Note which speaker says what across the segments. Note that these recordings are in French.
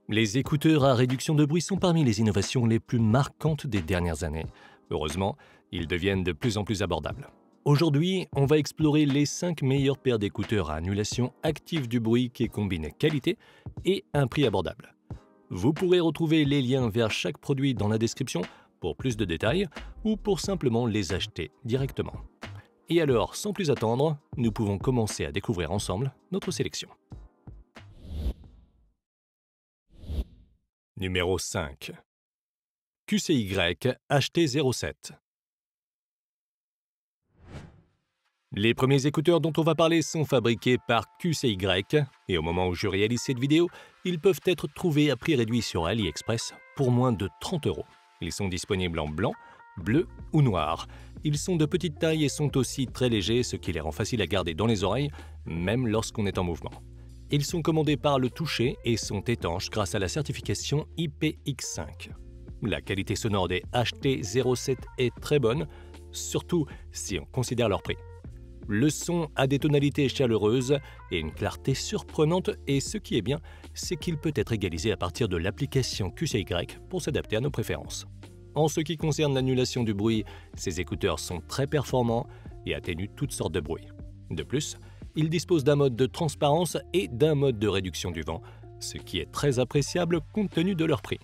Speaker 1: Les écouteurs à réduction de bruit sont parmi les innovations les plus marquantes des dernières années. Heureusement, ils deviennent de plus en plus abordables. Aujourd'hui, on va explorer les 5 meilleures paires d'écouteurs à annulation active du bruit qui combinent qualité et un prix abordable. Vous pourrez retrouver les liens vers chaque produit dans la description pour plus de détails ou pour simplement les acheter directement. Et alors, sans plus attendre, nous pouvons commencer à découvrir ensemble notre sélection. Numéro 5. QCY HT07. Les premiers écouteurs dont on va parler sont fabriqués par QCY et au moment où je réalise cette vidéo, ils peuvent être trouvés à prix réduit sur AliExpress pour moins de 30 €. Ils sont disponibles en blanc, bleu ou noir. Ils sont de petite taille et sont aussi très légers, ce qui les rend faciles à garder dans les oreilles, même lorsqu'on est en mouvement. Ils sont commandés par le toucher et sont étanches grâce à la certification IPX5. La qualité sonore des HT07 est très bonne, surtout si on considère leur prix. Le son a des tonalités chaleureuses et une clarté surprenante et ce qui est bien, c'est qu'il peut être égalisé à partir de l'application QCY pour s'adapter à nos préférences. En ce qui concerne l'annulation du bruit, ces écouteurs sont très performants et atténuent toutes sortes de bruits. De plus, ils disposent d'un mode de transparence et d'un mode de réduction du vent, ce qui est très appréciable compte tenu de leur prix.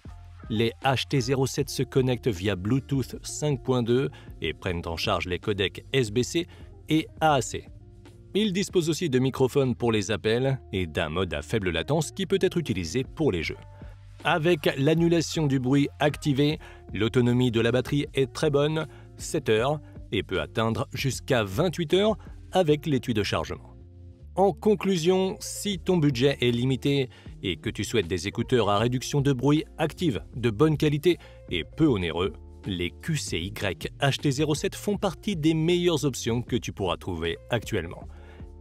Speaker 1: Les HT07 se connectent via Bluetooth 5.2 et prennent en charge les codecs SBC et AAC. Ils disposent aussi de microphones pour les appels et d'un mode à faible latence qui peut être utilisé pour les jeux. Avec l'annulation du bruit activée, l'autonomie de la batterie est très bonne, 7 heures, et peut atteindre jusqu'à 28 heures avec l'étui de chargement. En conclusion, si ton budget est limité et que tu souhaites des écouteurs à réduction de bruit active, de bonne qualité et peu onéreux, les QCY HT07 font partie des meilleures options que tu pourras trouver actuellement.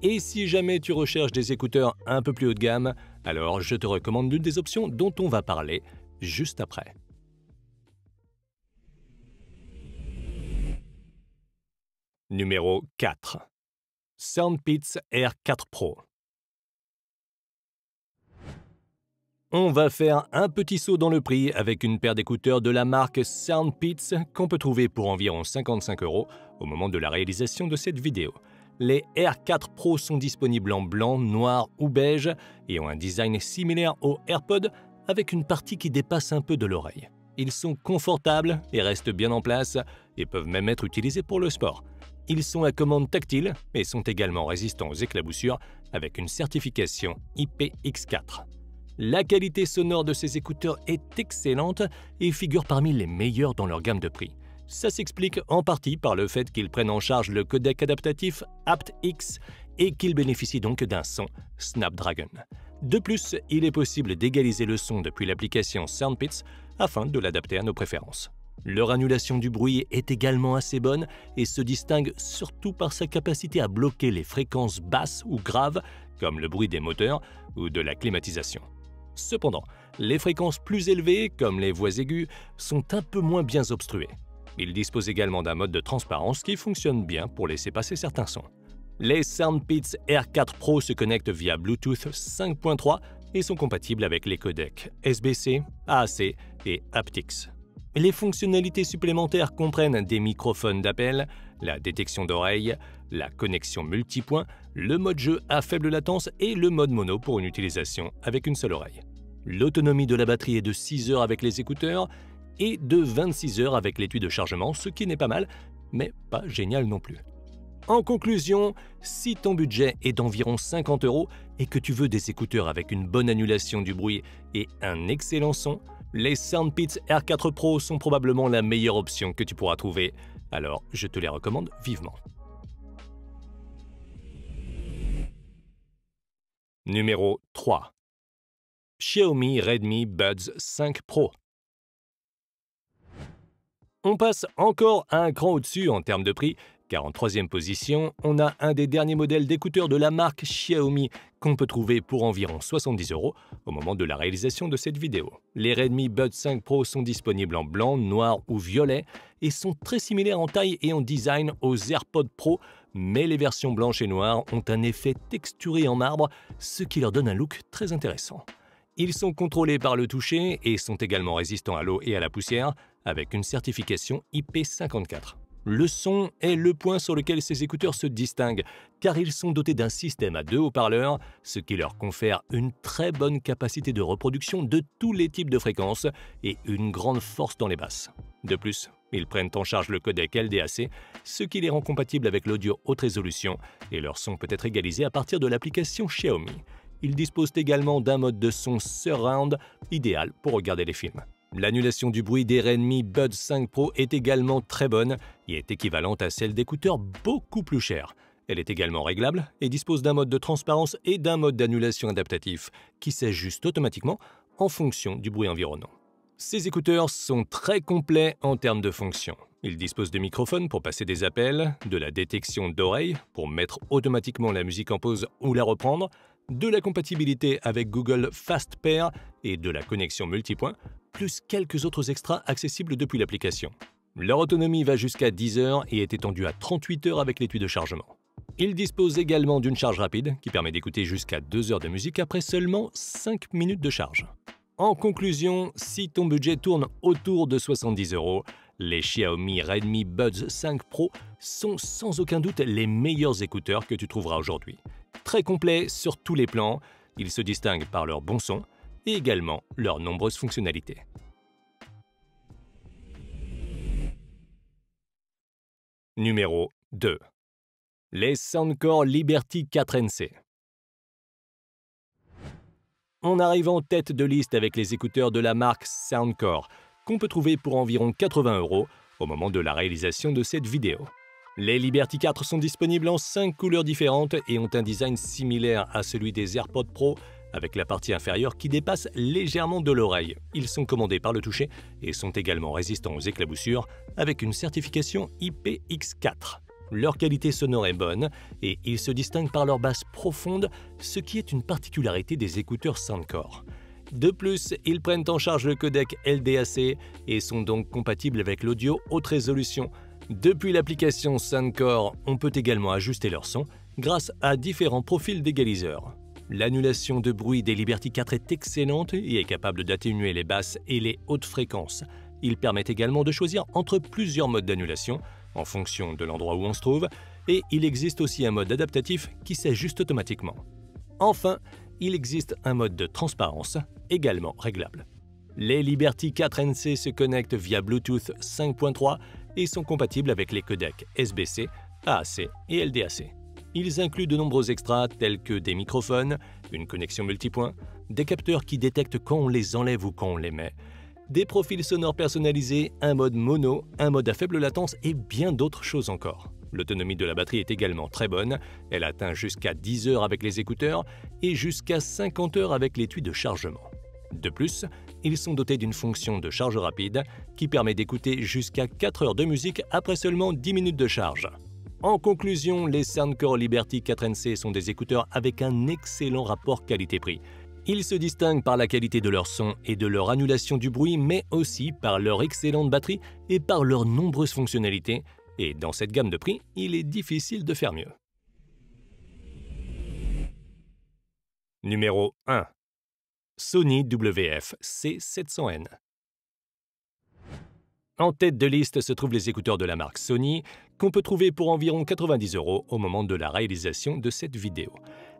Speaker 1: Et si jamais tu recherches des écouteurs un peu plus haut de gamme, alors je te recommande l'une des options dont on va parler juste après. Numéro 4. Soundpeats R4 Pro. On va faire un petit saut dans le prix avec une paire d'écouteurs de la marque Soundpeats qu'on peut trouver pour environ 55 € au moment de la réalisation de cette vidéo. Les R4 Pro sont disponibles en blanc, noir ou beige et ont un design similaire aux AirPods avec une partie qui dépasse un peu de l'oreille. Ils sont confortables et restent bien en place et peuvent même être utilisés pour le sport. Ils sont à commande tactile et sont également résistants aux éclaboussures avec une certification IPX4. La qualité sonore de ces écouteurs est excellente et figure parmi les meilleurs dans leur gamme de prix. Ça s'explique en partie par le fait qu'ils prennent en charge le codec adaptatif aptX et qu'ils bénéficient donc d'un son Snapdragon. De plus, il est possible d'égaliser le son depuis l'application Soundpeats afin de l'adapter à nos préférences. Leur annulation du bruit est également assez bonne et se distingue surtout par sa capacité à bloquer les fréquences basses ou graves comme le bruit des moteurs ou de la climatisation. Cependant, les fréquences plus élevées, comme les voix aiguës, sont un peu moins bien obstruées. Ils disposent également d'un mode de transparence qui fonctionne bien pour laisser passer certains sons. Les Soundpeats R4 Pro se connectent via Bluetooth 5.3 et sont compatibles avec les codecs SBC, AAC et aptX. Les fonctionnalités supplémentaires comprennent des microphones d'appel, la détection d'oreille, la connexion multipoint, le mode jeu à faible latence et le mode mono pour une utilisation avec une seule oreille. L'autonomie de la batterie est de 6 heures avec les écouteurs et de 26 heures avec l'étui de chargement, ce qui n'est pas mal, mais pas génial non plus. En conclusion, si ton budget est d'environ 50 € et que tu veux des écouteurs avec une bonne annulation du bruit et un excellent son, les Soundpeats R4 Pro sont probablement la meilleure option que tu pourras trouver, alors je te les recommande vivement. Numéro 3. Xiaomi Redmi Buds 5 Pro. On passe encore un cran au-dessus en termes de prix, car en troisième position, on a un des derniers modèles d'écouteurs de la marque Xiaomi qu'on peut trouver pour environ 70 € au moment de la réalisation de cette vidéo. Les Redmi Buds 5 Pro sont disponibles en blanc, noir ou violet et sont très similaires en taille et en design aux AirPods Pro, mais les versions blanches et noires ont un effet texturé en marbre, ce qui leur donne un look très intéressant. Ils sont contrôlés par le toucher et sont également résistants à l'eau et à la poussière avec une certification IP54. Le son est le point sur lequel ces écouteurs se distinguent car ils sont dotés d'un système à 2 haut-parleurs, ce qui leur confère une très bonne capacité de reproduction de tous les types de fréquences et une grande force dans les basses. De plus, ils prennent en charge le codec LDAC, ce qui les rend compatibles avec l'audio haute résolution et leur son peut être égalisé à partir de l'application Xiaomi. Ils disposent également d'un mode de son surround idéal pour regarder les films. L'annulation du bruit des Redmi Buds 5 Pro est également très bonne et est équivalente à celle d'écouteurs beaucoup plus chers. Elle est également réglable et dispose d'un mode de transparence et d'un mode d'annulation adaptatif qui s'ajuste automatiquement en fonction du bruit environnant. Ces écouteurs sont très complets en termes de fonctions. Ils disposent de microphones pour passer des appels, de la détection d'oreilles pour mettre automatiquement la musique en pause ou la reprendre, de la compatibilité avec Google Fast Pair et de la connexion multipoint, plus quelques autres extras accessibles depuis l'application. Leur autonomie va jusqu'à 10 heures et est étendue à 38 heures avec l'étui de chargement. Ils disposent également d'une charge rapide qui permet d'écouter jusqu'à 2 heures de musique après seulement 5 minutes de charge. En conclusion, si ton budget tourne autour de 70 €, les Xiaomi Redmi Buds 5 Pro sont sans aucun doute les meilleurs écouteurs que tu trouveras aujourd'hui. Très complets sur tous les plans, ils se distinguent par leur bon son et également leurs nombreuses fonctionnalités. Numéro 2. Les Soundcore Liberty 4NC. On arrive en tête de liste avec les écouteurs de la marque Soundcore, qu'on peut trouver pour environ 80 € au moment de la réalisation de cette vidéo. Les Liberty 4 sont disponibles en 5 couleurs différentes et ont un design similaire à celui des AirPods Pro, avec la partie inférieure qui dépasse légèrement de l'oreille. Ils sont commandés par le toucher et sont également résistants aux éclaboussures avec une certification IPX4. Leur qualité sonore est bonne et ils se distinguent par leur basse profonde, ce qui est une particularité des écouteurs Soundcore. De plus, ils prennent en charge le codec LDAC et sont donc compatibles avec l'audio haute résolution. Depuis l'application Soundcore, on peut également ajuster leur son grâce à différents profils d'égaliseurs. L'annulation de bruit des Liberty 4 est excellente et est capable d'atténuer les basses et les hautes fréquences. Ils permettent également de choisir entre plusieurs modes d'annulation en fonction de l'endroit où on se trouve, et il existe aussi un mode adaptatif qui s'ajuste automatiquement. Enfin, il existe un mode de transparence, également réglable. Les Liberty 4NC se connectent via Bluetooth 5.3 et sont compatibles avec les codecs SBC, AAC et LDAC. Ils incluent de nombreux extras tels que des microphones, une connexion multipoint, des capteurs qui détectent quand on les enlève ou quand on les met, des profils sonores personnalisés, un mode mono, un mode à faible latence et bien d'autres choses encore. L'autonomie de la batterie est également très bonne, elle atteint jusqu'à 10 heures avec les écouteurs et jusqu'à 50 heures avec l'étui de chargement. De plus, ils sont dotés d'une fonction de charge rapide qui permet d'écouter jusqu'à 4 heures de musique après seulement 10 minutes de charge. En conclusion, les Soundcore Liberty 4NC sont des écouteurs avec un excellent rapport qualité-prix. Ils se distinguent par la qualité de leur son et de leur annulation du bruit, mais aussi par leur excellente batterie et par leurs nombreuses fonctionnalités. Et dans cette gamme de prix, il est difficile de faire mieux. Numéro 1. Sony WF-C700N. En tête de liste se trouvent les écouteurs de la marque Sony, qu'on peut trouver pour environ 90 € au moment de la réalisation de cette vidéo.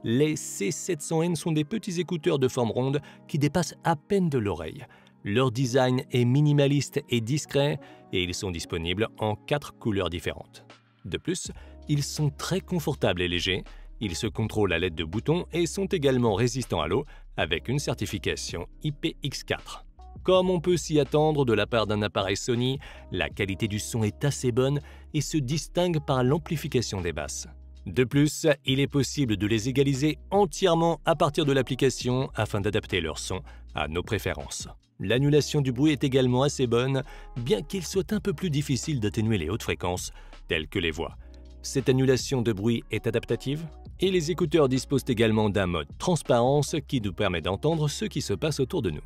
Speaker 1: Les C700N sont des petits écouteurs de forme ronde qui dépassent à peine de l'oreille. Leur design est minimaliste et discret et ils sont disponibles en 4 couleurs différentes. De plus, ils sont très confortables et légers, ils se contrôlent à l'aide de boutons et sont également résistants à l'eau avec une certification IPX4. Comme on peut s'y attendre de la part d'un appareil Sony, la qualité du son est assez bonne et se distingue par l'amplification des basses. De plus, il est possible de les égaliser entièrement à partir de l'application afin d'adapter leur son à nos préférences. L'annulation du bruit est également assez bonne, bien qu'il soit un peu plus difficile d'atténuer les hautes fréquences, telles que les voix. Cette annulation de bruit est adaptative et les écouteurs disposent également d'un mode transparence qui nous permet d'entendre ce qui se passe autour de nous.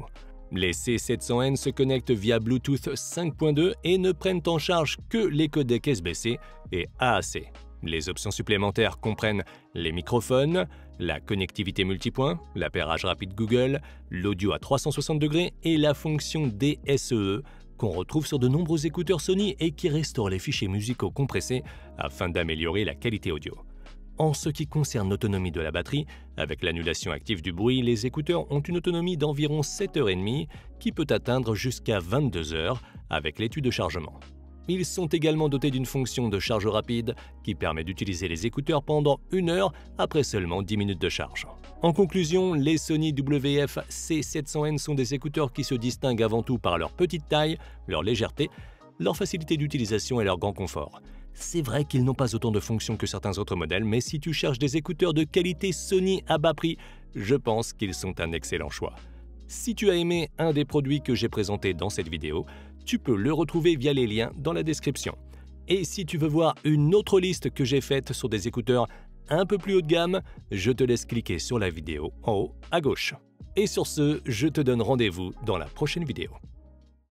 Speaker 1: Les C700N se connectent via Bluetooth 5.2 et ne prennent en charge que les codecs SBC et AAC. Les options supplémentaires comprennent les microphones, la connectivité multipoint, l'appairage rapide Google, l'audio à 360 degrés et la fonction DSEE qu'on retrouve sur de nombreux écouteurs Sony et qui restaure les fichiers musicaux compressés afin d'améliorer la qualité audio. En ce qui concerne l'autonomie de la batterie, avec l'annulation active du bruit, les écouteurs ont une autonomie d'environ 7h30 qui peut atteindre jusqu'à 22 heures avec l'étui de chargement. Ils sont également dotés d'une fonction de charge rapide qui permet d'utiliser les écouteurs pendant 1 heure après seulement 10 minutes de charge. En conclusion, les Sony WF-C700N sont des écouteurs qui se distinguent avant tout par leur petite taille, leur légèreté, leur facilité d'utilisation et leur grand confort. C'est vrai qu'ils n'ont pas autant de fonctions que certains autres modèles, mais si tu cherches des écouteurs de qualité Sony à bas prix, je pense qu'ils sont un excellent choix. Si tu as aimé un des produits que j'ai présentés dans cette vidéo, tu peux le retrouver via les liens dans la description. Et si tu veux voir une autre liste que j'ai faite sur des écouteurs un peu plus haut de gamme, je te laisse cliquer sur la vidéo en haut à gauche. Et sur ce, je te donne rendez-vous dans la prochaine vidéo.